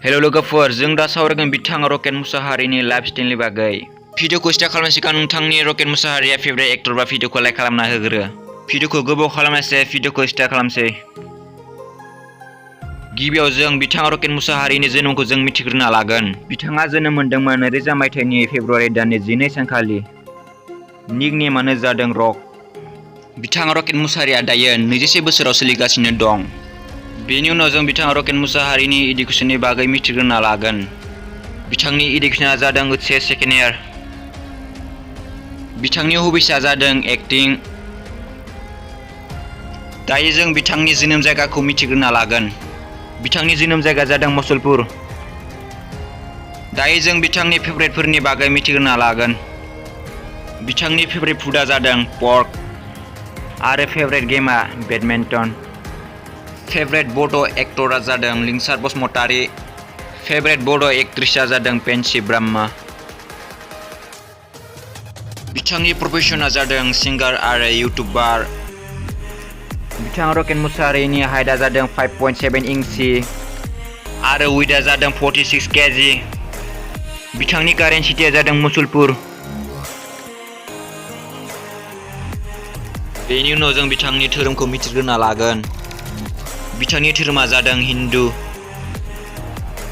Hello लोगोफोर, जों दा सावरायगोन बिथां रकेट मुसाहारिनि लाइफ स्टाइलनि बागै। भिडिअखौ स्टार्ट खालामनायनि सिगां नोंथांनि रकेट मुसाहारिया फेभरेट एक्टर बा भिडिअखौ लाइक खालामना होग्रो। भिडिअखौ गोबाव खालामनायसै भिडिअखौ स्टार्ट खालामसै। गिबियाव जों बिथां रकेट मुसाहारिनि जोनोमखौ जों मिथिग्रोना लागोन। बिथाङा जोनोम मोनदोंमोन 2000 मायथाइनि फेब्रुवारि दाननि 12 सानखालि। निकनेमानो जादों रक। बिथां रकेट मुसाहारिया दायो 21 बोसोराव सोलिगासिनो दं। बेनि उनाव जों बिथां रकेट मुसाहारिनि इडुकेसननि बागै मिथिग्रोना लागोन। बिथांनि इडुकेसना जादों ओइचएस सेकेन्ड इयार। बिथांनि हबिसआ जादों एक्टिं। दायो जों बिथांनि जोनोम जायगाखौ मिथिग्रोना लागोन। बिथांनि जोनोम जायगा जादों मुसलपुर। दायो जों बिथांनि फेभरेटफोरनि बागै मिथिग्रोना लागोन। बिथांनि फेभरेट फुडआ जादों पर्क आरो फेभरेट गेमआ बेडमिन्टन। फेभरेट बड' एक्टरा जादों लिंसार बसुमतारी। फेभरेट बड' एक्ट्रेसआ जादों पेन्सि ब्रह्म। बिथांनि प्रफेसनआ जादों सिंगार आरो इउटुबार। बिथां रकेट मुसाहारिनि हाइटआ जादों 5.7 इंसि आरो वेटआ जादों 46 केजि। बिथांनि कारेन्ट सिटिया जादों मुसलपुर। बेनि उनाव जों बिथांनि धोरोमखौ मिथिग्रोना लागोन। बिथांनि धोरोमा जादों हिन्दु।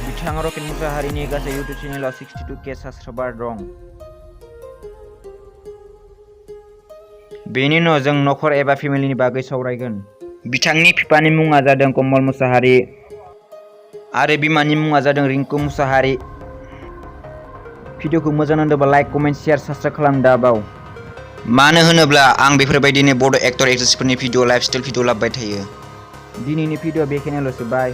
बिथां रकेट मुसाहारिनि गासै इउटुब चेनेलाव 62K साबस्क्राइबार दं। बेनि उनाव जों नखर एबा फेमिलिनि बागै सावरायगोन। बिथांनि बिफानि मुङा जादों कमल मुसाहारि आरो बिमानि मुङा जादों रिंकु मुसाहारि। भिडिअखौ मोजां नांदोंबा लाइक, कमेन्ट, शेयार, साबस्क्राइब खालाम दाबाव। मानो होनोब्ला आं बेफोरबायदिनो बड' एक्टर एक्ट्रेसफोरनि भिडिअ लाइफ स्टाइल भिडिअ लाबोबाय थायो। दिनैनि भिडिअ बेखिनियावल'सै, बाय।